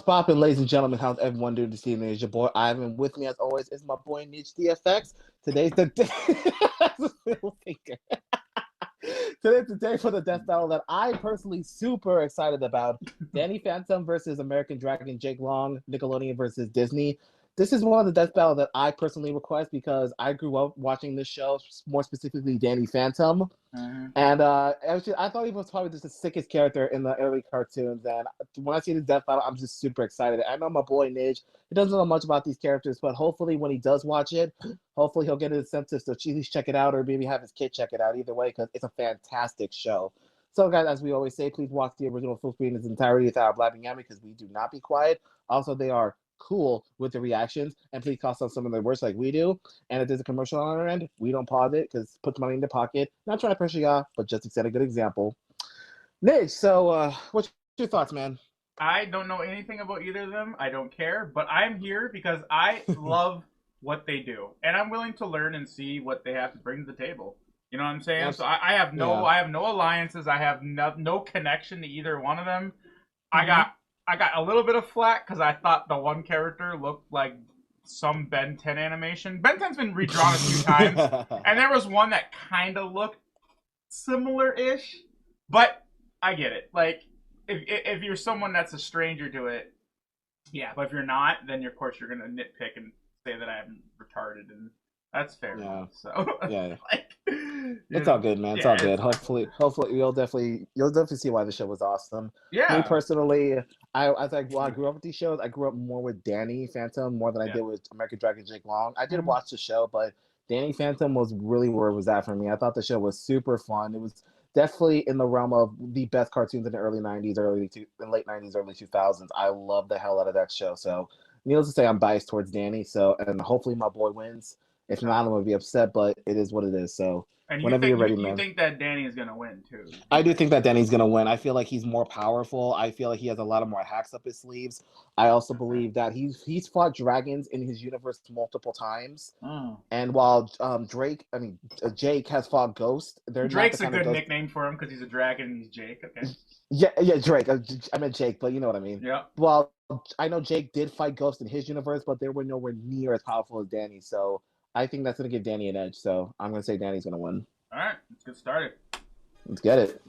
poppin', ladies and gentlemen? How's everyone doing this evening? It's your boy Ivan. With me, as always, is my boy NidgeDFX. Today's the day. Little finger. Today's the day for the death battle that I personally super excited about. Danny Phantom versus American Dragon Jake Long, Nickelodeon versus Disney. This is one of the death battles that I personally request because I grew up watching this show, more specifically Danny Phantom. And I thought he was probably just the sickest character in the early cartoons. And when I see this death battle, I'm just super excited. I know my boy Nidge, he doesn't know much about these characters, but hopefully when he does watch it, hopefully he'll get an incentive to at least check it out, or maybe have his kid check it out. Either way, because it's a fantastic show. So, guys, as we always say, please watch the original full screen in its entirety without blabbing yammy, because we do not be quiet. Also, they are cool with the reactions, and please cost us some of their words like we do. And if there's a commercial on our end, we don't pause it because put money in the pocket. Not trying to pressure y'all, but just to set a good example. Nidge, so what's your thoughts, man? I don't know anything about either of them. I don't care, but I'm here because I love what they do, and I'm willing to learn and see what they have to bring to the table. You know what I'm saying? Yes. So I have no alliances. I have no connection to either one of them. I got a little bit of flack because I thought the one character looked like some Ben 10 animation. Ben 10's been redrawn a few times, and there was one that kind of looked similar-ish, but I get it. Like, if you're someone that's a stranger to it, yeah, but if you're not, then of course you're going to nitpick and say that I'm retarded, and that's fair. Yeah. So, yeah. Like, it's all good, man. It's all good. Hopefully you'll definitely see why the show was awesome. Yeah. Me personally, I grew up with these shows. I grew up more with Danny Phantom more than I did with American Dragon Jake Long. I did watch the show, but Danny Phantom was really where it was at for me. I thought the show was super fun. It was definitely in the realm of the best cartoons in the early 90s, late 90s, early 2000s. I love the hell out of that show. So, needless to say, I'm biased towards Danny. So, and hopefully my boy wins. If not, I'm going to be upset, but it is what it is. So, and whenever you're ready, man. You think that Danny is going to win, too? I do think that Danny's going to win. I feel like he's more powerful. I feel like he has a lot of more hacks up his sleeves. I also believe that he's fought dragons in his universe multiple times. And while Jake has fought ghosts. Drake's a good nickname for him because he's a dragon and he's Jake. Okay. Yeah, Drake. I meant Jake, but you know what I mean. Yeah. Well, I know Jake did fight ghosts in his universe, but they were nowhere near as powerful as Danny. So I think that's going to give Danny an edge. So I'm going to say Danny's going to win. All right, let's get started. Let's get it.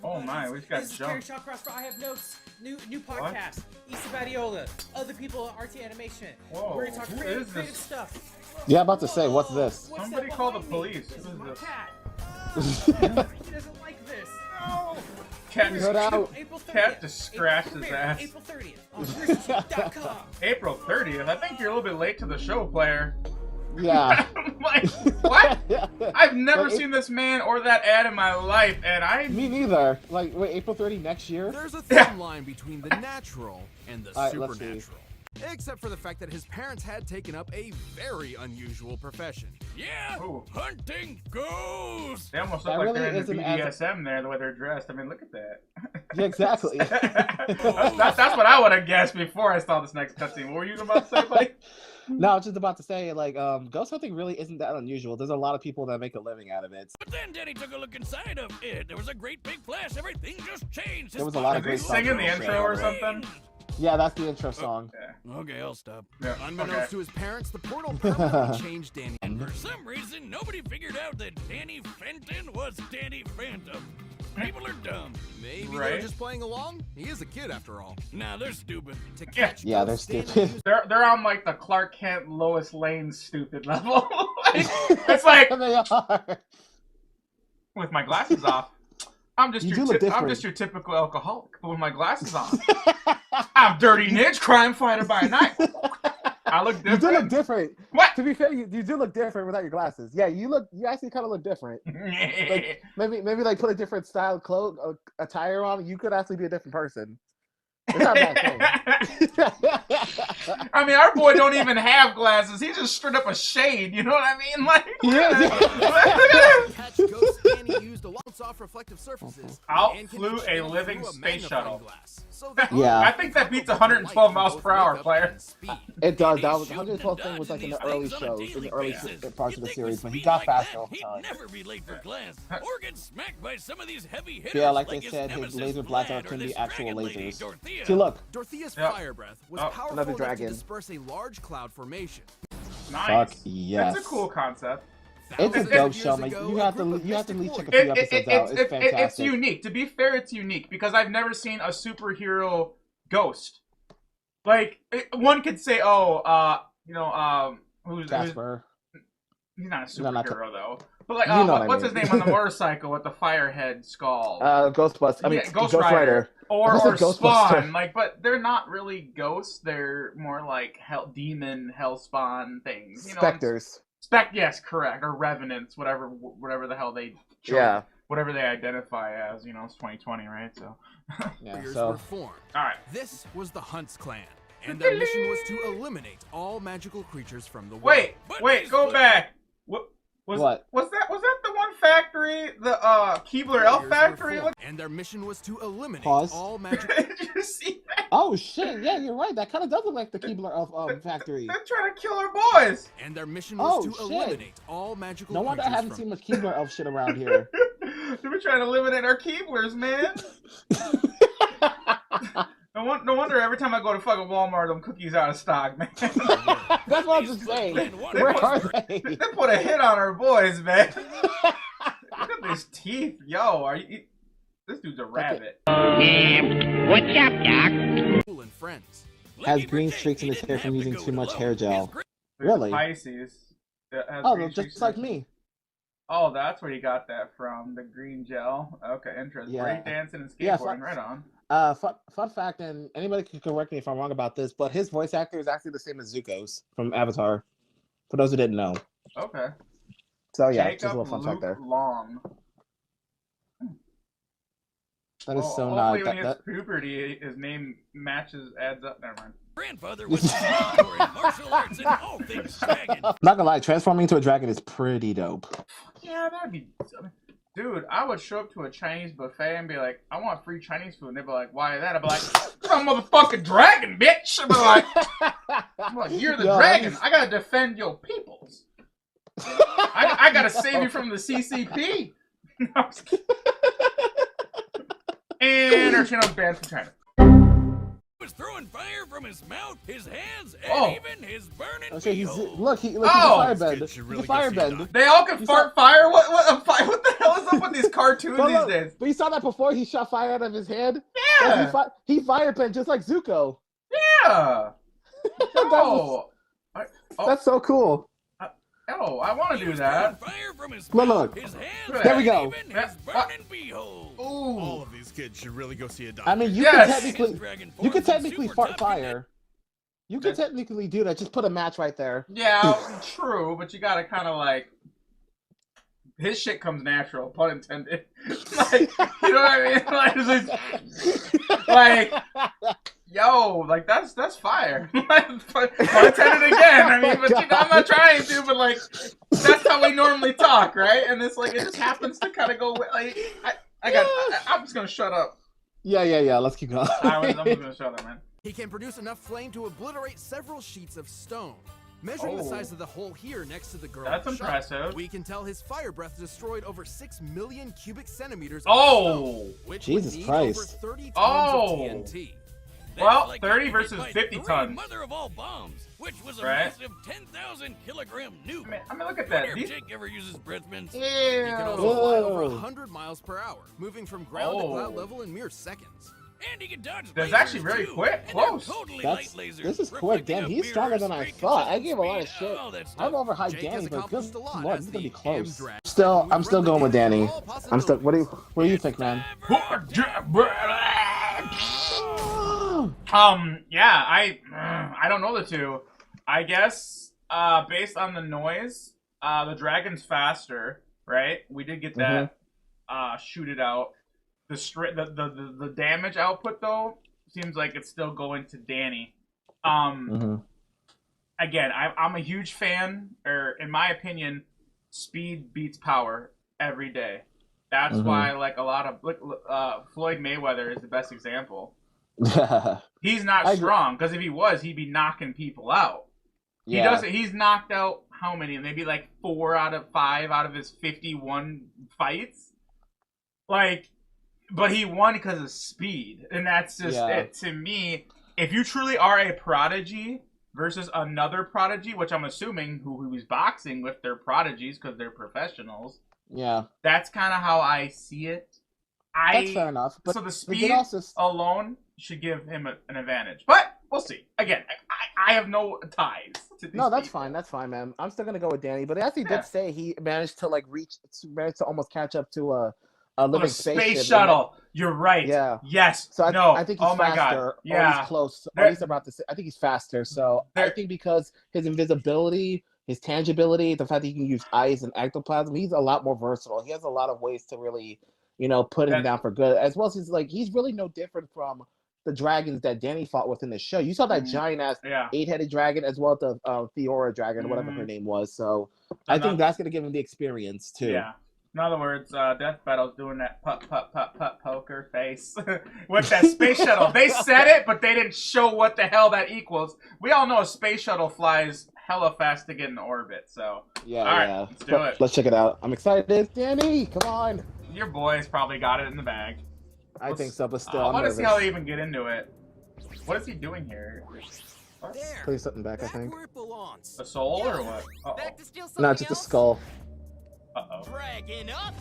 Oh my, we just got jumped. I have notes. New podcast. Issa Badiola. Other people at RT Animation. Whoa, we're gonna talk creative stuff. Yeah, about to say, what's this? Somebody call the police. This is my this? cat. He doesn't like this. No. Cat just scratched his ass. April 30th on RizzleShow.com. April 30th? I think you're a little bit late to the show, player. Yeah. Like, what? I've never seen this man or that ad in my life, and Me neither. Like, wait, April 30 next year? There's a thin line between the natural and the right, supernatural. Except for the fact that his parents had taken up a very unusual profession. Yeah, hunting ghosts! They almost look like they're in the BDSM there, the way they're dressed. I mean, look at that. Yeah, exactly. that's what I would have guessed before I saw this next cutscene. What were you about to say, buddy? No, I was just about to say, like, ghost hunting really isn't that unusual. There's a lot of people that make a living out of it. But then Danny took a look inside of it. There was a great big flash. Everything just changed. There was a lot of great songs. Singing the intro or something? Yeah, that's the intro song. Okay, I'll stop. Yeah, Unbeknownst to his parents, the portal permanently changed Danny. And for some reason, nobody figured out that Danny Fenton was Danny Phantom. People are dumb. Maybe they're just playing along? He is a kid after all. Nah, they're stupid. To catch they're stupid. They're on like the Clark Kent, Lois Lane stupid level. It's like they are. With my glasses off. I'm just your typical alcoholic, but with my glasses on. I'm Dirty Nidge, crime fighter by night. I look different. You do look different. What? To be fair, you do look different without your glasses. Yeah, you actually kind of look different. Like, maybe like put a different style attire on. You could actually be a different person. It's not a bad thing. I mean, our boy don't even have glasses. He's just straight up a shade. You know what I mean? Like, catch ghosts, Danny he used a lot of soft reflective surfaces. Outflew a living space shuttle. So Yeah. I think that beats 112 miles per hour, player. It does. That was 112 thing was like in the early shows, in the early parts of the series, but he got faster over time. Never be late for class or get smacked by some of these heavy hitters. Yeah, like they said, his laser blasts are can be actual lasers. See, look. Dorothea's fire breath was powerful another enough dragon. to disperse a large cloud formation. Nice. Fuck yes. That's a cool concept. It's a dope show, man. You have to at least check a few episodes out. It's fantastic. It's unique. To be fair, it's unique because I've never seen a superhero ghost. Like one could say, who's Jasper. He's not a superhero though. But like, You know what I what's mean. his name on the motorcycle with the firehead skull? Ghostbusters. I mean, Ghost Ghost Rider. Or Ghostbuster. Spawn. Like, but they're not really ghosts. They're more like demon, hell spawn things. You know, Specters. Yes, correct. Or revenants, whatever the hell they. Yeah. Whatever they identify as. You know, it's 2020, right? So. Yeah. Were So. formed. All right. This was the Hunts clan, and their mission was to eliminate all magical creatures from the world. Wait, go back. What? Was that the one factory, the Keebler Elf factory? And their mission was to eliminate Pause. all magical. Did you see that? Oh shit! Yeah, you're right. That kind of does look like the Keebler factory. They're trying to kill our boys. And their mission was to shit. eliminate all magical No wonder I creatures haven't from seen much Keebler elf shit around here. They were trying to eliminate our Keeblers, man. No wonder every time I go to fucking Walmart, them cookies out of stock, man. That's what I'm just saying. Where are they? They put a hit on our boys, man. Look at his teeth, yo. This dude's a rabbit. What's up, Doc? Cool and friends. Has green streaks in his hair from using too much hair gel. Really? Pisces. That has Oh, green just streaks like in it. me. Oh, that's where you got that from. The green gel. Okay, interesting. Yeah. Breakdancing and Yeah, skateboarding, right on. Fun fact, and anybody can correct me if I'm wrong about this, but his voice actor is actually the same as Zuko's from Avatar. For those who didn't know. Okay. So yeah, Jacob just a little fun fact there. Long. That is so hopefully not. when he hits puberty, his name adds up. Never mind. Grandfather was a in martial arts and all things dragon. Not gonna lie, transforming into a dragon is pretty dope. Yeah, that'd be. Dude, I would show up to a Chinese buffet and be like, I want free Chinese food. And they'd be like, why that? I'd be like, I'm a motherfucking dragon, bitch. I'm like, you're the dragon. I gotta defend your peoples. I gotta save you from the CCP. And our channel's banned from China. Was throwing fire from his mouth, his hands, and even his burning He's beehole. he can firebend. He can firebend. They all can fart fire? What the hell is up with these cartoons these days? But you saw that before? He shot fire out of his head? Yeah! Like he firebend just like Zuko. Yeah! That's so cool. Oh, I want to do that. Fire from his Look, mouth, look. his hands, There we go. and even his burning beehole. Ooh. of these kids should really go see a doctor. I mean, you Yes! could technically fart fire. You could technically do that. Just put a match right there. Yeah, true, but you gotta kind of like. His shit comes natural, pun intended. Like, you know what I mean? Like, yo, like that's fire. Pun intended again. I mean, but I'm not trying to, but like, that's how we normally talk, right? And it's like it just happens to kind of go. Like, I'm just gonna shut up. Yeah. Let's keep going. I'm just gonna shut up, man. He can produce enough flame to obliterate several sheets of stone. Measuring the size of the hole here next to the girl, That's impressive. We can tell his fire breath destroyed over 6 million cubic centimeters of stone, which Jesus would need Christ. over 30 tons of TNT. Well, Like 30 versus 50 tons. Mother of all bombs, which was a Right. massive 10,000 kilogram nuke. I mean, look at that. Wonder if These- Jake ever uses breath mints. Ew. He can also fly over Whoa. 100 miles per hour, moving from ground to cloud level in mere seconds. And he can dodge That's lasers, actually very too. quick, And they're close. totally This light lasers, is quick. reflecting Damn, a he's stronger than I mirror, thought. I straight gave a lot of speed, shit. all that stuff. I've overhyped Jake Danny, has but good accomplished a lot lord, as he's gonna be the close. M-Dragon. I'm still going with Danny. I'm still. What do you think, man? Yeah, I don't know the two. I guess based on the noise, the dragon's faster, right? We did get that shoot it out. The damage output though seems like it's still going to Danny. Again, I'm a huge fan, or in my opinion, speed beats power every day. That's why, like, a lot of Floyd Mayweather is the best example. He's not strong, because if he was, he'd be knocking people out. He doesn't. He's knocked out how many? Maybe like 4 out of 5 out of his 51 fights. Like, but he won because of speed, and that's just it to me. If you truly are a prodigy versus another prodigy, which I'm assuming who he's boxing with, they're prodigies because they're professionals. Yeah, that's kind of how I see it. That's fair enough. But so the speed alone should give him an advantage, but we'll see. Again, I have no ties to these that's people. fine. That's fine, man. I'm still gonna go with Danny, but as he did say, he managed to almost catch up to a living space shuttle. You're right. Yeah. Yes. So I think he's faster. My God. Yeah. Or he's close. Or he's about to say. I think he's faster. So I think because his invisibility, his tangibility, the fact that he can use ice and ectoplasm, he's a lot more versatile. He has a lot of ways to really, put him down for good. As well as he's really no different from the dragons that Danny fought with in the show. You saw that giant ass 8-headed dragon as well as the Theora dragon, whatever her name was. So I think that's gonna give him the experience too. Yeah. In other words, Death Battle's doing that poker face with that space shuttle. They said it, but they didn't show what the hell that equals. We all know a space shuttle flies hella fast to get in orbit, so... Yeah, all right, let's do it. Let's check it out. I'm excited. Danny, come on. Your boy's probably got it in the bag. I think so, but still, I want to see how they even get into it. What is he doing here? Please something back, I think. A soul or what? No, just a skull. Dragging up.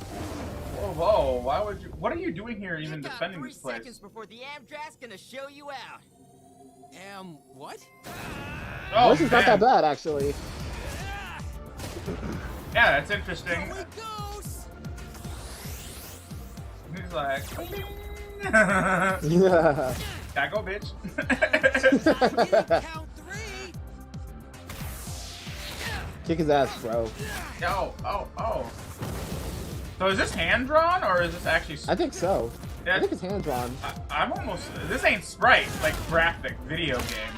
Whoa! Why would you? What are you doing here, even defending this place? 3 seconds before the Amdra's gonna show you out. What? Oh, this is not that bad, actually. Yeah, that's interesting. He's like, yeah. Gotta go, bitch. Count 3. Kick his ass, bro. Oh. So is this hand drawn or is this actually? I think so. Yeah, I think it's hand drawn. I'm almost. This ain't Sprite, like graphic video game.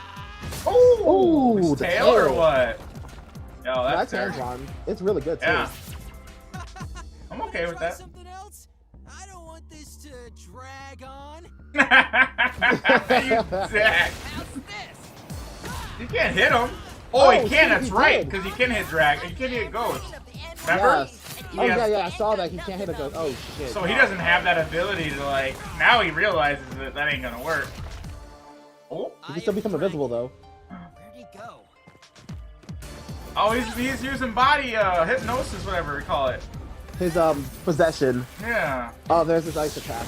Ooh, the tail or what? Yo, that's hand drawn. It's really good too. Yeah. I'm okay with that. Something else? I don't want this to drag on. You dick. You can't hit him. Oh, he can. That's right, because he can hit drag. He can hit ghost. Remember? Yes. Oh yeah, I saw that. He can't hit a ghost. Oh shit. So he doesn't have that ability to like. Now he realizes that ain't gonna work. Oh. He can still become invisible though. Where'd he go? Oh, he's using body hypnosis, whatever we call it. His possession. Yeah. Oh, there's his ice attack.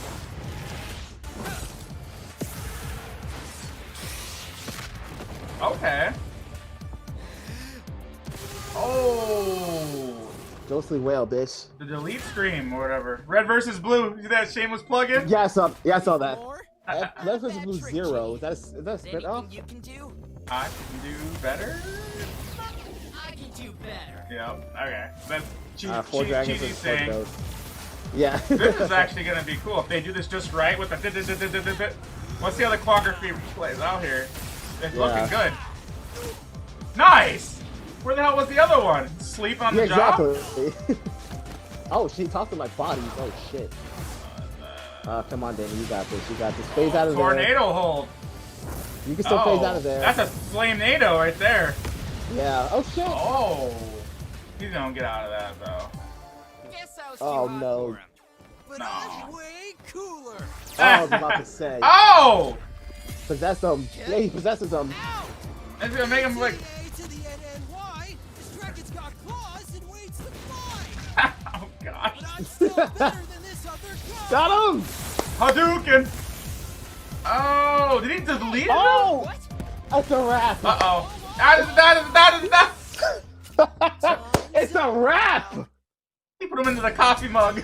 Okay. Oh. Ghostly whale, bitch. The delete scream or whatever. Red versus blue. See that shameless plug-in? Yeah, I saw that. Red versus blue 0. Is that a spit off? You can do? I can do better? I can do better. Yep. Okay. That's 4 dragons cheesy and 4 saying. ghosts. Yeah. This is actually going to be cool if they do this just right with the Let's see how the choreography plays out here. It's looking good. Nice! Where the hell was the other one? Sleep on the job? Exactly. Oh, she tossed him like bodies. Oh shit. Come on, Danny, you got this. You got this. Phase out of there. Tornado hold. You can still phase out of there. That's a flame-nado right there. Yeah. Oh shit. Oh. He's gonna get out of that though. Guess I was Oh too hot no. for him. But I'm way cooler. I was about to say. Oh! Possess him. Yeah, he possesses him. Ow! That's gonna make him like. To the N-N-Y, this dragon's got claws and waits to fly. Oh god. But I'm still better than this other guy. Got him! Hadouken! Oh, did he delete it? Oh! What? That's a wrap! Uh-oh. It's a wrap! He put him into the coffee mug.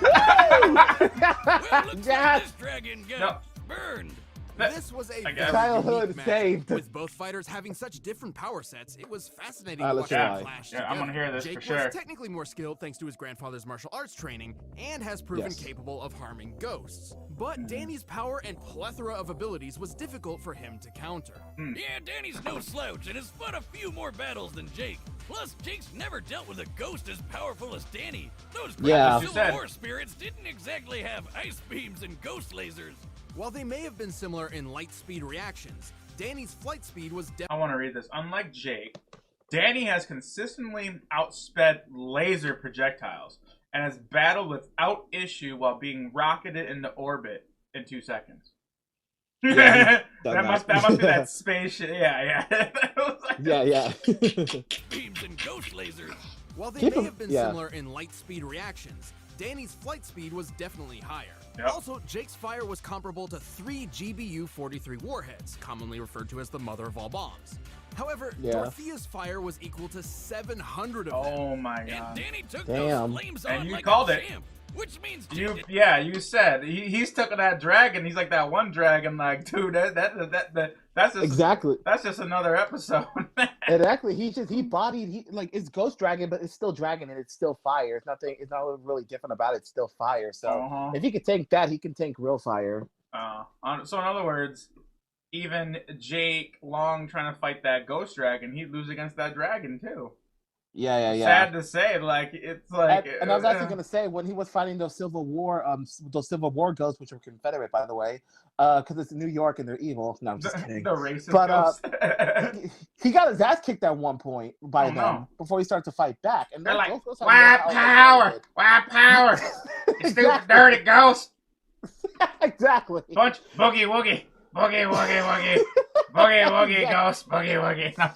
Yes! This dragon got No. burned. This was a guess. very Childhood unique match. saved. With both fighters having such different power sets, it was fascinating to let's watch them try. clash Yeah, I'm gonna together. hear this Jake for sure. was technically more skilled thanks to his grandfather's martial arts training and has proven Yes. capable of harming ghosts. But Danny's power and plethora of abilities was difficult for him to counter. Yeah, Danny's no slouch and has fought a few more battles than Jake. Plus, Jake's never dealt with a ghost as powerful as Danny. Those Yeah. Civil War spirits didn't exactly have ice beams and ghost lasers. While they may have been similar in light speed reactions, Danny's flight speed was I want to read this. Unlike Jake, Danny has consistently outsped laser projectiles and has battled without issue while being rocketed into orbit in 2 seconds. Yeah, that must be that spaceship. Yeah. Yeah. Beams and ghost lasers. While they may have been similar in light speed reactions, Danny's flight speed was definitely higher. Yep. Also, Jake's fire was comparable to 3 GBU-43 warheads, commonly referred to as the mother of all bombs. However, Dorothea's fire was equal to 700 of them. Oh my god. And Danny took Damn. those flames And on you like called a it. champ, which means You said he's took that dragon. He's like that one dragon. Like, dude, that's just Exactly. That's just another episode. Exactly. He bodied it's Ghost Dragon, but it's still dragon and it's still fire. It's nothing. It's not really different about it. It's still fire. So if he could tank that, he can tank real fire. So in other words, even Jake Long trying to fight that Ghost Dragon, he'd lose against that dragon too. Yeah. Sad to say, like it's like. And I was actually gonna say when he was fighting those Civil War ghosts, which were Confederate, by the way, because it's New York and they're evil. No, I'm just kidding. The racist ghosts. he got his ass kicked at one point by them before he started to fight back. And they're like, "Why power? Why power? You stupid dirty ghost!" Exactly. Bunch boogie woogie. Boogie, woogie, woogie. Boogie, woogie, ghost, boogie, woogie. No,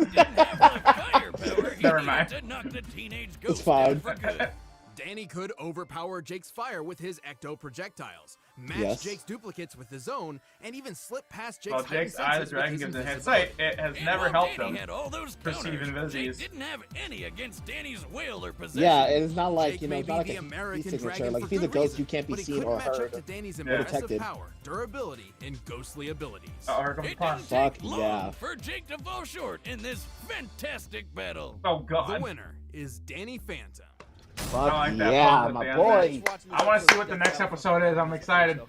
didn't have the firepower he Never needed mind. to knock the teenage It's ghost fine. down for good. Danny could overpower Jake's fire with his ecto projectiles, match Jake's duplicates with his own, and even slip past Jake's Jake's eye, the dragon gives a head sight. It has never helped Danny him had all those perceive counters, Jake invisies. didn't have any against Danny's will or possession. Yeah, it's not like Jake it's not like the a American signature. dragon Like for if he's a good ghost, reason, you can't be but he seen couldn't or match up heard to Danny's or impressive detected. power, durability, and ghostly abilities. Here comes It the pun. didn't Fuck take long yeah. for Jake to fall short in this fantastic battle. Oh The god. winner is Danny Phantom. Fuck I like that yeah, pun at my the end boy. I want to see what the next episode is. I'm excited.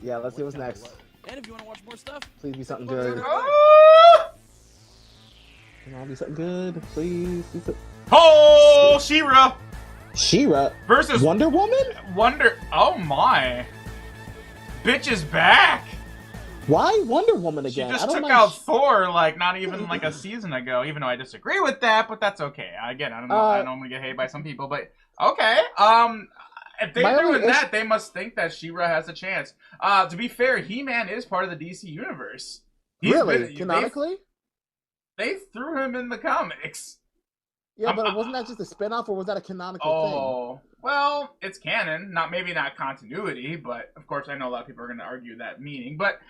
Yeah, let's see what's next. And if you want to watch more stuff, Please be something good. Oh, Can I be something good? Please be something. oh She-Ra She-Ra versus Wonder Woman? Wonder. Oh my. Bitch is back. Why Wonder Woman She again? just I don't took mind out Thor like not even like a season ago, even though I disagree with that, but that's okay. Again, I don't know. I know I'm gonna get hated by some people, but okay. If they're doing that, they must think that She-Ra has a chance. To be fair, He-Man is part of the DC universe. Really? Canonically? They threw him in the comics. Yeah, but wasn't that just a spinoff, or was that a canonical Oh, well, it's canon. Maybe not continuity, but of course I know a lot of people are going to argue that meaning. But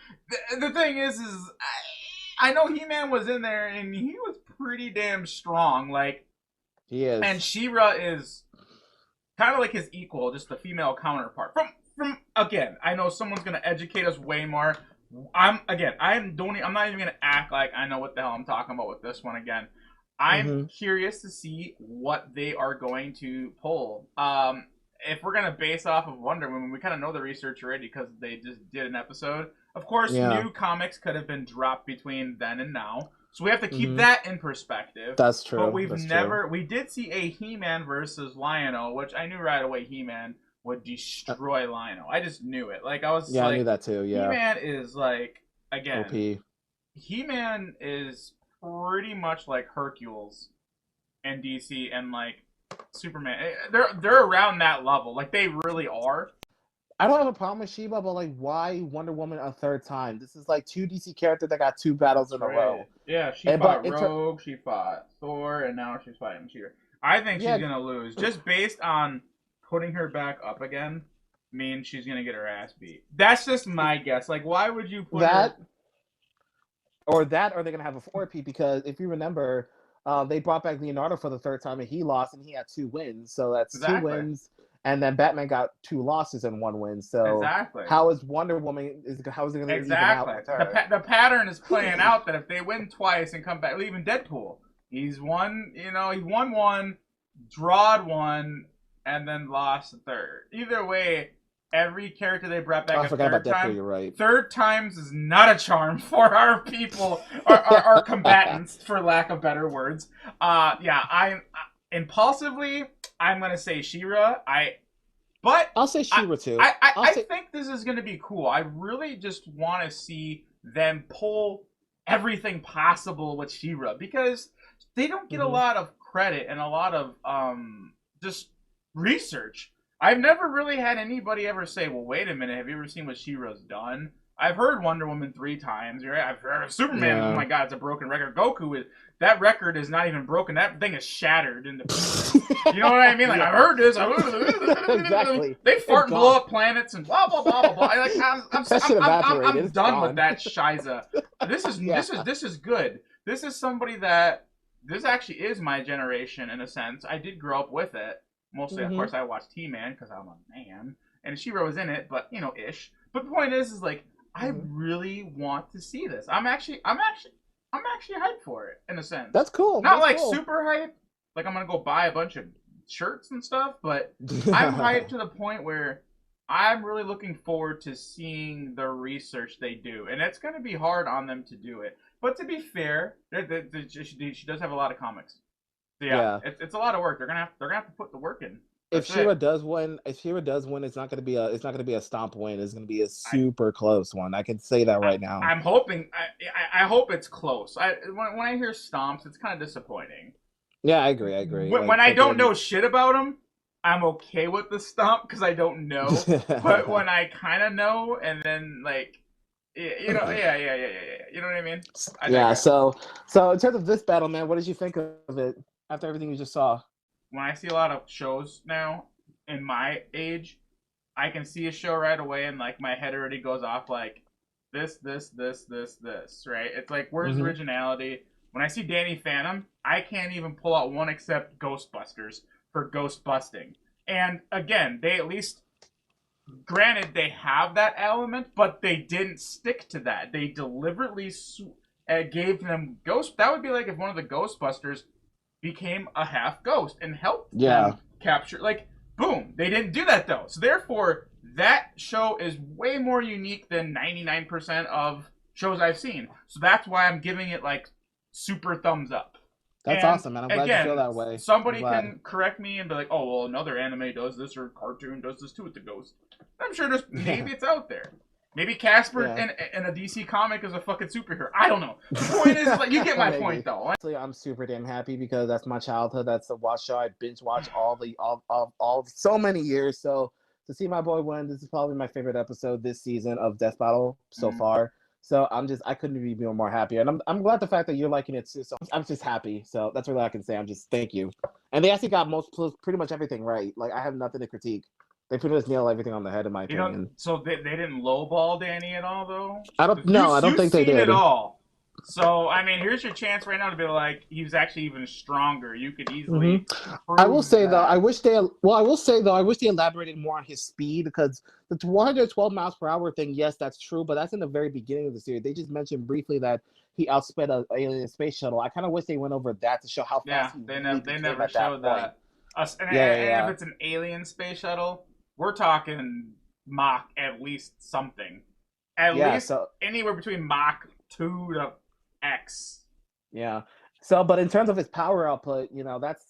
the thing is I know He-Man was in there, and he was pretty damn strong. Like, He is. and She-Ra is kind of like his equal, just the female counterpart. From again, I know someone's going to educate us way more. I'm not even going to act like I know what the hell I'm talking about with this one again. I'm curious to see what they are going to pull. If we're going to base off of Wonder Woman, we kind of know the research already because they just did an episode. Of course, new comics could have been dropped between then and now. So we have to keep that in perspective. That's true. But we did see a He-Man versus Lion-O, which I knew right away He-Man would destroy Lion-O. I just knew it. Like, I was I knew that too, yeah. He-Man is like, again, OP. He-Man is pretty much like Hercules and DC and like Superman. They're around that level. Like they really are. I don't have a problem with She-Ra, but like, why Wonder Woman a third time? This is like two DC characters that got 2 battles in a row. Yeah, she fought Rogue, she fought Thor, and now she's fighting She-Ra. I think she's gonna lose just based on putting her back up again. Means she's gonna get her ass beat. That's just my guess. Like, why would you put that? her... Or they're going to have a 4P because if you remember, they brought back Leonardo for the 3rd time and he lost and he had 2 wins. So that's 2 wins. And then Batman got 2 losses and 1 win. So how is Wonder Woman, how is it going to even out with her? The pattern is playing out that if they win twice and come back, even Deadpool, he won 1, drawed 1, and then lost the 3rd. Either way, every character they brought back I forgot about that. time. You're right. Third times is not a charm for our people, our combatants, for lack of better words. I'm impulsively, I'm gonna say She-Ra. But I'll say She-Ra too. I think this is gonna be cool. I really just want to see them pull everything possible with She-Ra, because they don't get a lot of credit and a lot of just research. I've never really had anybody ever say, well, wait a minute, have you ever seen what She-Ra's done? I've heard Wonder Woman 3 times, right? I've heard of Superman, oh my god, it's a broken record. Goku, that record is not even broken, that thing is shattered into pieces. You know what I mean? Like, I've heard this. Exactly. They fart and blow up planets and blah, blah, blah, blah, blah. I'm done with that shiza. This is good. This is somebody that, this actually is my generation in a sense. I did grow up with it. Mostly, of course, I watched He-Man because I'm a man, and She-Ra was in it, but ish. But the point is like I really want to see this. I'm actually hyped for it in a sense. That's cool. Not like super hyped, like I'm gonna go buy a bunch of shirts and stuff, but I'm hyped to the point where I'm really looking forward to seeing the research they do, and it's gonna be hard on them to do it. But to be fair, she does have a lot of comics. So it's a lot of work. They're gonna have to put the work in. If She-Ra does win, it's not gonna be a stomp win. It's gonna be a super close one. I can say that right now. I'm hoping. I hope it's close. When I hear stomps, it's kind of disappointing. Yeah, I agree. When I don't know shit about them, I'm okay with the stomp because I don't know. But when I kind of know, and then like. You know what I mean? So in terms of this battle, man, what did you think of it after everything you just saw? When I see a lot of shows now in my age, I can see a show right away and like my head already goes off like this, right? It's like, where's originality? When I see Danny Phantom, I can't even pull out one except Ghostbusters for ghost busting. And again, they at least, granted, they have that element, but they didn't stick to that. They deliberately gave them ghost. That would be like if one of the Ghostbusters became a half ghost and helped them capture. Like, boom. They didn't do that, though. So, therefore, that show is way more unique than 99% of shows I've seen. So, that's why I'm giving it, like, super thumbs up. That's awesome, man. I'm glad you feel that way. Somebody can correct me and be like, oh, well, another anime does this or cartoon does this too with the ghost. I'm sure maybe it's out there. Maybe Casper in a DC comic is a fucking superhero. I don't know. The point is, like, you get my point, though. Honestly, I'm super damn happy because that's my childhood. That's the watch show I binge watch all so many years. So to see my boy win, this is probably my favorite episode this season of Death Battle so far. So I couldn't be more happy, and I'm glad the fact that you're liking it too. So I'm just happy. So that's really all I can say. Thank you. And they actually got pretty much everything right. Like, I have nothing to critique. They pretty much nailed everything on the head, in my opinion. So they didn't lowball Danny at all, though? I don't think they did at all. So, I mean, here's your chance right now to be like, he was actually even stronger. You could easily. I will say though, I wish they elaborated more on his speed, because the 112 miles per hour thing, yes, that's true, but that's in the very beginning of the series. They just mentioned briefly that he outsped an alien space shuttle. I kind of wish they went over that to show how fast they never showed that. And if it's an alien space shuttle, we're talking Mach at least something. At least anywhere between Mach 2 to X. Yeah. So, but in terms of his power output,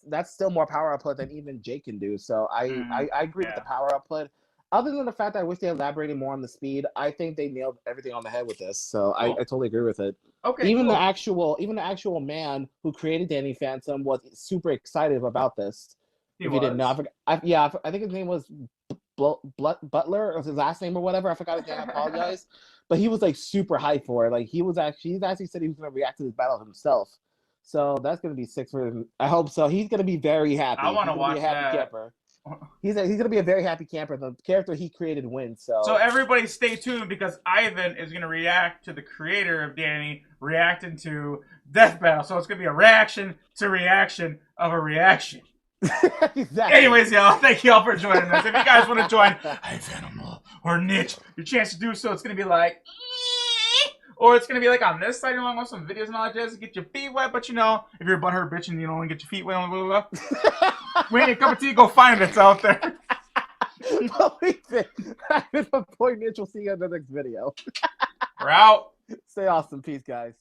that's still more power output than even Jake can do. So I agree with the power output. Other than the fact that I wish they elaborated more on the speed, I think they nailed everything on the head with this. So cool. I totally agree with it. Okay. Even the actual man who created Danny Phantom was super excited about this. If you didn't know, I think his name was Butler, or his last name or whatever. I forgot his name. I apologize. But he was like super hyped for it. Like, he actually said he was going to react to this battle himself. So that's going to be sick for him. I hope so. He's going to be very happy. I want to watch that. Camper. He's going to be a very happy camper. The character he created wins. So everybody stay tuned, because Ivan is going to react to the creator of Danny reacting to Death Battle. So it's going to be a reaction to reaction of a reaction. Exactly. Anyways, y'all, thank y'all for joining us. If you guys want to join Ivanimal or Nidge, your chance to do so, it's going to be like, or it's going to be like on this side. You want to watch some videos and all that jazz to get your feet wet, but if you're a butthurt bitch and you don't want to get your feet wet, we ain't a cup of tea, go find it. It's out there. believe it. I've been my boy Nidge. We'll see you in the next video. We're out. Stay awesome. Peace, guys.